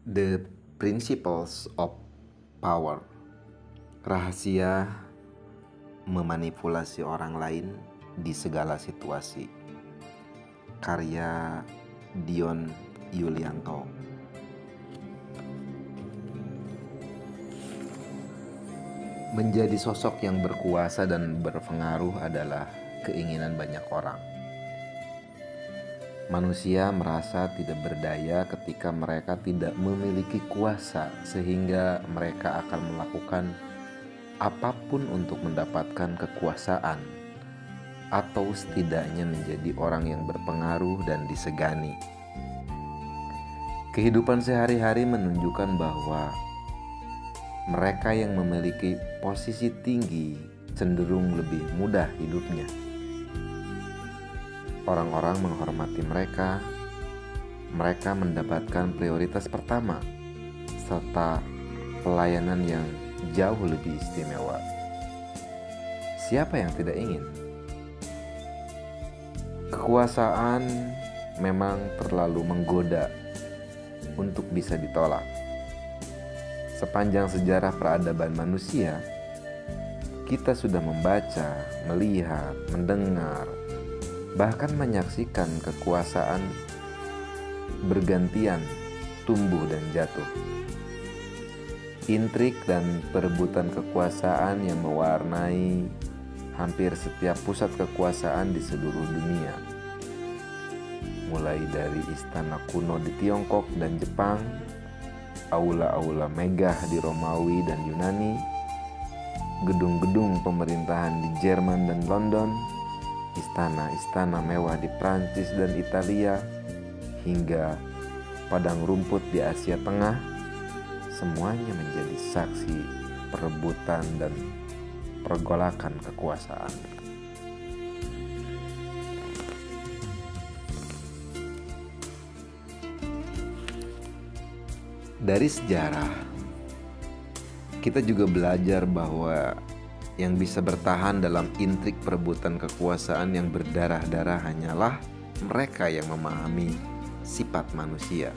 The Principles of Power. Rahasia memanipulasi orang lain di segala situasi. Karya Dion Yulianto. Menjadi sosok yang berkuasa dan berpengaruh adalah keinginan banyak orang. Manusia merasa tidak berdaya ketika mereka tidak memiliki kuasa, sehingga mereka akan melakukan apapun untuk mendapatkan kekuasaan, atau setidaknya menjadi orang yang berpengaruh dan disegani. Kehidupan sehari-hari menunjukkan bahwa mereka yang memiliki posisi tinggi cenderung lebih mudah hidupnya. Orang-orang menghormati mereka mendapatkan prioritas pertama, serta pelayanan yang jauh lebih istimewa. Siapa yang tidak ingin? Kekuasaan memang terlalu menggoda untuk bisa ditolak. Sepanjang sejarah peradaban manusia, kita sudah membaca, melihat, mendengar, bahkan menyaksikan kekuasaan bergantian tumbuh dan jatuh. Intrik dan perebutan kekuasaan yang mewarnai hampir setiap pusat kekuasaan di seluruh dunia. Mulai dari istana kuno di Tiongkok dan Jepang, aula-aula megah di Romawi dan Yunani, gedung-gedung pemerintahan di Jerman dan London, istana-istana mewah di Prancis dan Italia, hingga padang rumput di Asia Tengah, semuanya menjadi saksi perebutan dan pergolakan kekuasaan. Dari sejarah, kita juga belajar bahwa yang bisa bertahan dalam intrik perebutan kekuasaan yang berdarah-darah hanyalah mereka yang memahami sifat manusia.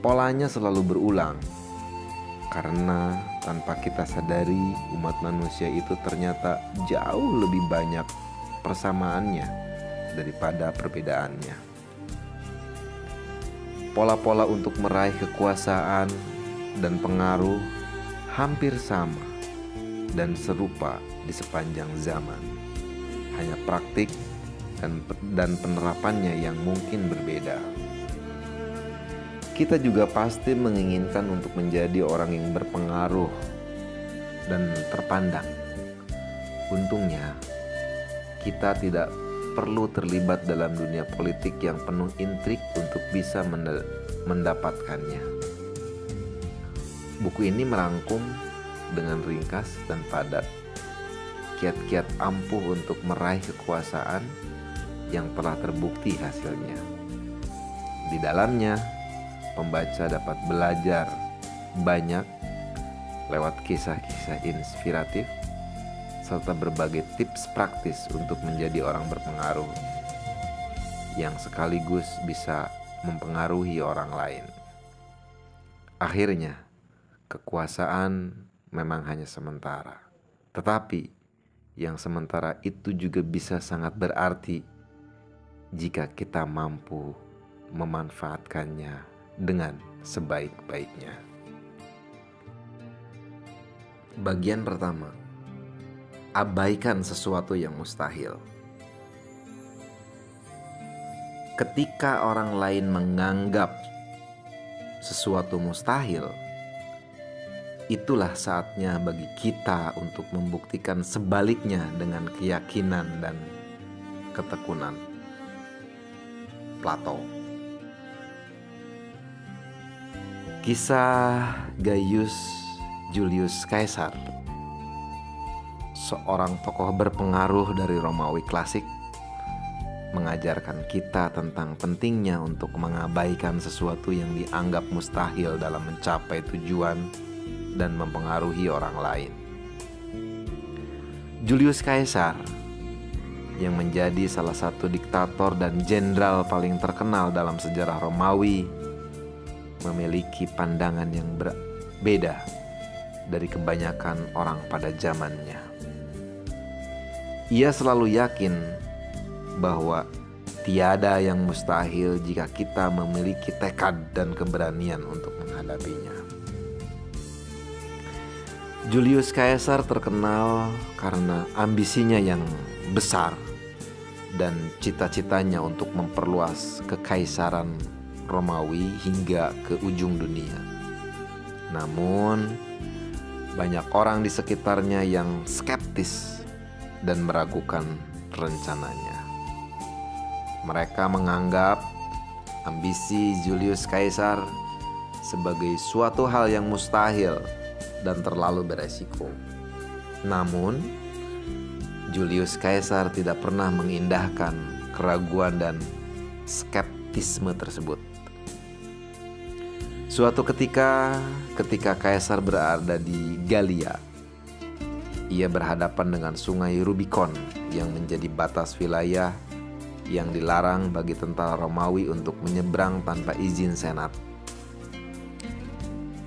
Polanya selalu berulang, karena tanpa kita sadari umat manusia itu ternyata jauh lebih banyak persamaannya daripada perbedaannya. Pola-pola untuk meraih kekuasaan dan pengaruh hampir sama dan serupa di sepanjang zaman. Hanya praktik dan penerapannya yang mungkin berbeda. Kita juga pasti menginginkan untuk menjadi orang yang berpengaruh dan terpandang. Untungnya, kita tidak perlu terlibat dalam dunia politik yang penuh intrik untuk bisa mendapatkannya. Buku ini merangkum dengan ringkas dan padat kiat-kiat ampuh untuk meraih kekuasaan yang telah terbukti hasilnya. Di dalamnya, pembaca dapat belajar banyak lewat kisah-kisah inspiratif serta berbagai tips praktis untuk menjadi orang berpengaruh yang sekaligus bisa mempengaruhi orang lain. Akhirnya, kekuasaan memang hanya sementara, tetapi yang sementara itu juga bisa sangat berarti jika kita mampu memanfaatkannya dengan sebaik-baiknya. Bagian pertama, abaikan sesuatu yang mustahil. Ketika orang lain menganggap sesuatu mustahil, itulah saatnya bagi kita untuk membuktikan sebaliknya dengan keyakinan dan ketekunan. Plato. Kisah Gaius Julius Caesar, seorang tokoh berpengaruh dari Romawi klasik, mengajarkan kita tentang pentingnya untuk mengabaikan sesuatu yang dianggap mustahil dalam mencapai tujuan dan mempengaruhi orang lain. Julius Caesar yang menjadi salah satu diktator dan jenderal paling terkenal dalam sejarah Romawi, memiliki pandangan yang berbeda dari kebanyakan orang pada zamannya. Ia selalu yakin bahwa tiada yang mustahil jika kita memiliki tekad dan keberanian untuk menghadapinya. Julius Caesar terkenal karena ambisinya yang besar dan cita-citanya untuk memperluas kekaisaran Romawi hingga ke ujung dunia. Namun, banyak orang di sekitarnya yang skeptis dan meragukan rencananya. Mereka menganggap ambisi Julius Caesar sebagai suatu hal yang mustahil dan terlalu beresiko. Namun, Julius Caesar tidak pernah mengindahkan keraguan dan skeptisme tersebut. Suatu ketika Caesar berada di Gallia, ia berhadapan dengan sungai Rubicon yang menjadi batas wilayah yang dilarang bagi tentara Romawi untuk menyeberang tanpa izin Senat.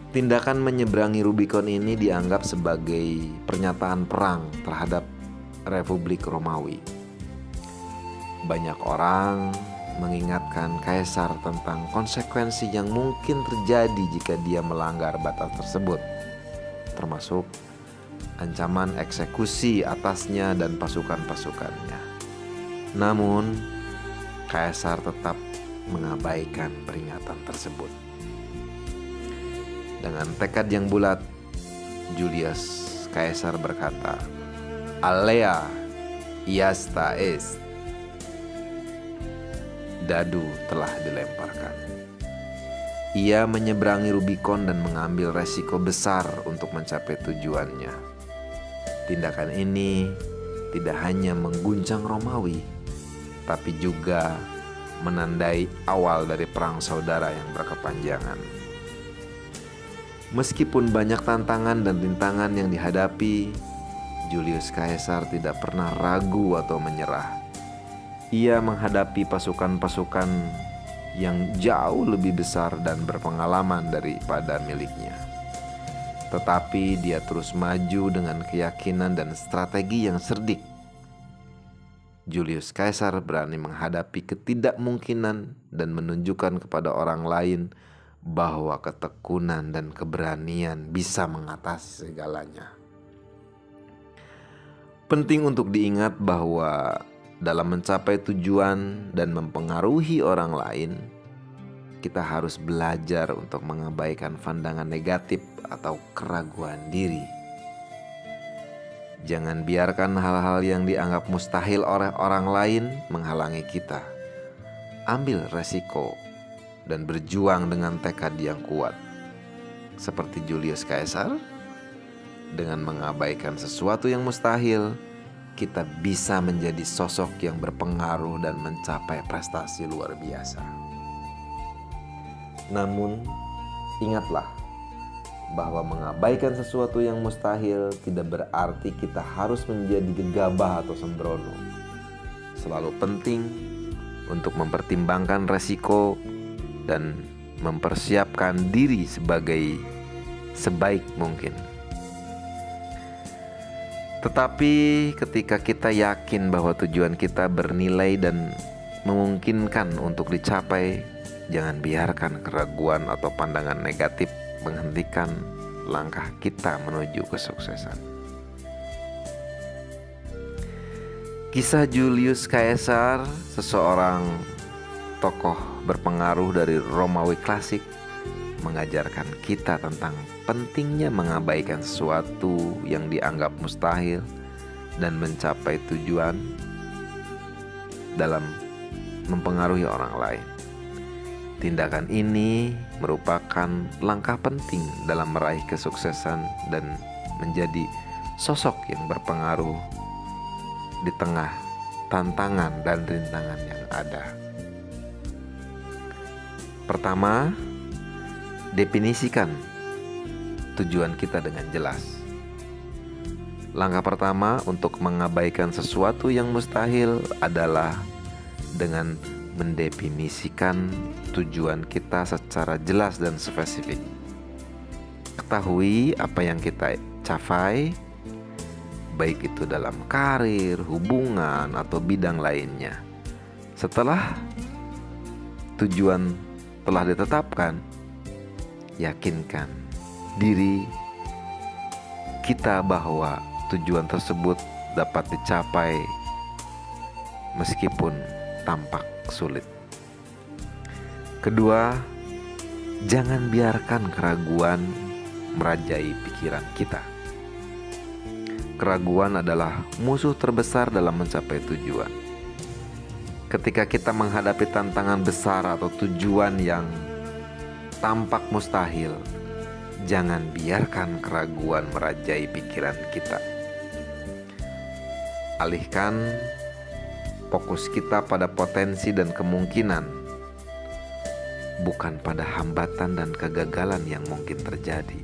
Tindakan menyeberangi Rubicon ini dianggap sebagai pernyataan perang terhadap Republik Romawi. Banyak orang mengingatkan Kaisar tentang konsekuensi yang mungkin terjadi jika dia melanggar batas tersebut, termasuk ancaman eksekusi atasnya dan pasukan-pasukannya. Namun, Kaisar tetap mengabaikan peringatan tersebut. Dengan tekad yang bulat, Julius Caesar berkata, "Alea iasta est." Dadu telah dilemparkan. Ia menyeberangi Rubicon dan mengambil resiko besar untuk mencapai tujuannya. Tindakan ini tidak hanya mengguncang Romawi, tapi juga menandai awal dari perang saudara yang berkepanjangan. Meskipun banyak tantangan dan rintangan yang dihadapi, Julius Caesar tidak pernah ragu atau menyerah. Ia menghadapi pasukan-pasukan yang jauh lebih besar dan berpengalaman daripada miliknya. Tetapi dia terus maju dengan keyakinan dan strategi yang cerdik. Julius Caesar berani menghadapi ketidakmungkinan dan menunjukkan kepada orang lain bahwa ketekunan dan keberanian bisa mengatasi segalanya. Penting untuk diingat bahwa dalam mencapai tujuan dan mempengaruhi orang lain, kita harus belajar untuk mengabaikan pandangan negatif atau keraguan diri. Jangan biarkan hal-hal yang dianggap mustahil oleh orang lain menghalangi kita. Ambil resiko dan berjuang dengan tekad yang kuat. Seperti Julius Caesar, dengan mengabaikan sesuatu yang mustahil, kita bisa menjadi sosok yang berpengaruh dan mencapai prestasi luar biasa. Namun, ingatlah bahwa mengabaikan sesuatu yang mustahil tidak berarti kita harus menjadi gegabah atau sembrono. Selalu penting untuk mempertimbangkan resiko dan mempersiapkan diri sebaik mungkin. Tetapi ketika kita yakin bahwa tujuan kita bernilai dan memungkinkan untuk dicapai, jangan biarkan keraguan atau pandangan negatif menghentikan langkah kita menuju kesuksesan. Kisah Julius Caesar, seseorang tokoh berpengaruh dari Romawi klasik, mengajarkan kita tentang pentingnya mengabaikan sesuatu yang dianggap mustahil dan mencapai tujuan dalam mempengaruhi orang lain. Tindakan ini merupakan langkah penting dalam meraih kesuksesan dan menjadi sosok yang berpengaruh di tengah tantangan dan rintangan yang ada. Pertama, definisikan tujuan kita dengan jelas. Langkah pertama untuk mengabaikan sesuatu yang mustahil adalah dengan mendefinisikan tujuan kita secara jelas dan spesifik. Ketahui apa yang kita capai, baik itu dalam karir, hubungan, atau bidang lainnya. Setelah tujuan telah ditetapkan, yakinkan diri kita bahwa tujuan tersebut dapat dicapai meskipun tampak sulit. Kedua, jangan biarkan keraguan merajai pikiran kita. Keraguan adalah musuh terbesar dalam mencapai tujuan. Ketika kita menghadapi tantangan besar atau tujuan yang tampak mustahil, jangan biarkan keraguan merajai pikiran kita. Alihkan fokus kita pada potensi dan kemungkinan, bukan pada hambatan dan kegagalan yang mungkin terjadi.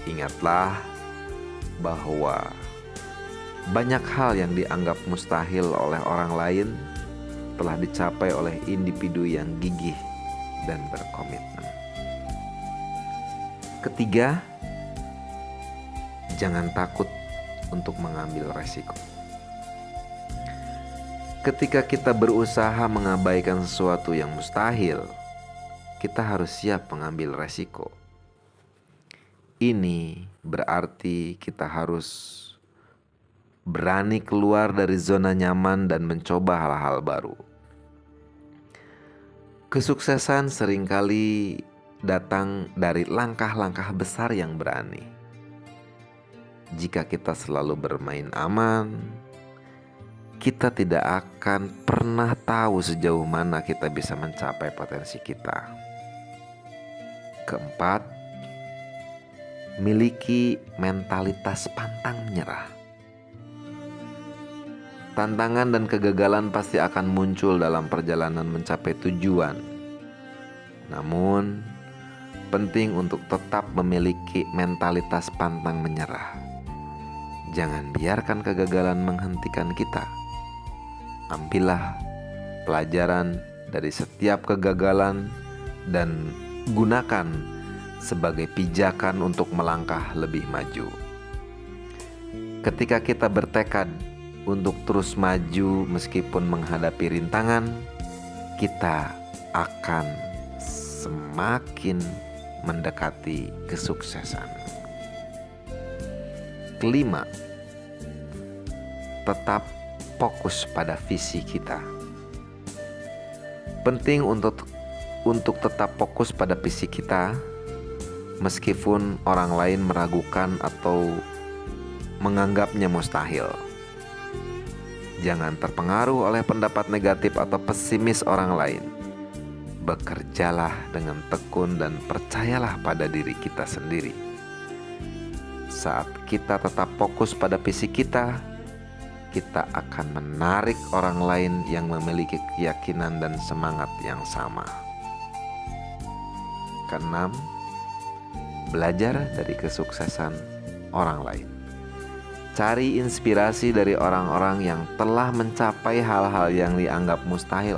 Ingatlah bahwa banyak hal yang dianggap mustahil oleh orang lain telah dicapai oleh individu yang gigih dan berkomitmen. Ketiga, jangan takut untuk mengambil resiko. Ketika kita berusaha mengabaikan sesuatu yang mustahil, kita harus siap mengambil resiko. Ini berarti kita harus berani keluar dari zona nyaman dan mencoba hal-hal baru. Kesuksesan seringkali datang dari langkah-langkah besar yang berani. Jika kita selalu bermain aman, kita tidak akan pernah tahu sejauh mana kita bisa mencapai potensi kita. Keempat, miliki mentalitas pantang menyerah. Tantangan dan kegagalan pasti akan muncul dalam perjalanan mencapai tujuan. Namun, penting untuk tetap memiliki mentalitas pantang menyerah. Jangan biarkan kegagalan menghentikan kita. Ambillah pelajaran dari setiap kegagalan dan gunakan sebagai pijakan untuk melangkah lebih maju. Ketika kita bertekad untuk terus maju meskipun menghadapi rintangan, kita akan semakin mendekati kesuksesan. Kelima, tetap fokus pada visi kita. Penting untuk tetap fokus pada visi kita, meskipun orang lain meragukan atau menganggapnya mustahil. Jangan terpengaruh oleh pendapat negatif atau pesimis orang lain. Bekerjalah dengan tekun dan percayalah pada diri kita sendiri. Saat kita tetap fokus pada visi kita, kita akan menarik orang lain yang memiliki keyakinan dan semangat yang sama. Keenam, belajar dari kesuksesan orang lain. Cari inspirasi dari orang-orang yang telah mencapai hal-hal yang dianggap mustahil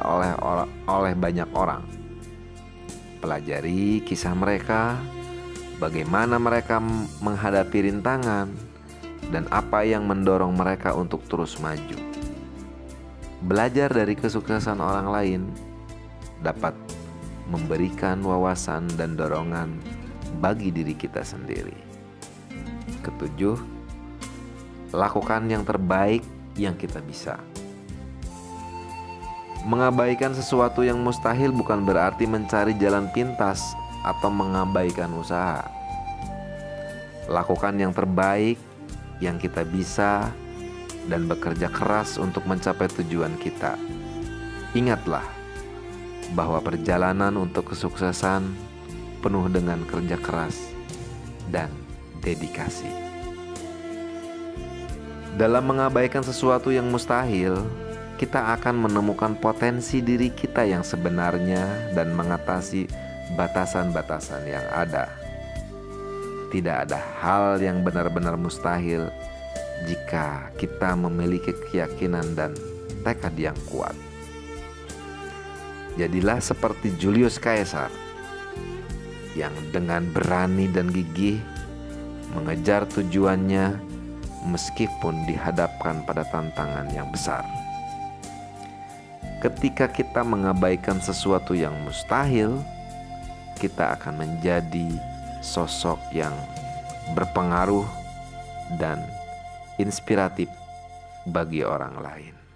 oleh banyak orang. Pelajari kisah mereka, bagaimana mereka menghadapi rintangan, dan apa yang mendorong mereka untuk terus maju. Belajar dari kesuksesan orang lain dapat memberikan wawasan dan dorongan bagi diri kita sendiri. Ketujuh, lakukan yang terbaik yang kita bisa. Mengabaikan sesuatu yang mustahil bukan berarti mencari jalan pintas atau mengabaikan usaha. Lakukan yang terbaik yang kita bisa dan bekerja keras untuk mencapai tujuan kita. Ingatlah bahwa perjalanan untuk kesuksesan penuh dengan kerja keras dan dedikasi. Dalam mengabaikan sesuatu yang mustahil, kita akan menemukan potensi diri kita yang sebenarnya dan mengatasi batasan-batasan yang ada. Tidak ada hal yang benar-benar mustahil jika kita memiliki keyakinan dan tekad yang kuat. Jadilah seperti Julius Caesar yang dengan berani dan gigih mengejar tujuannya meskipun dihadapkan pada tantangan yang besar. Ketika kita mengabaikan sesuatu yang mustahil, kita akan menjadi sosok yang berpengaruh dan inspiratif bagi orang lain.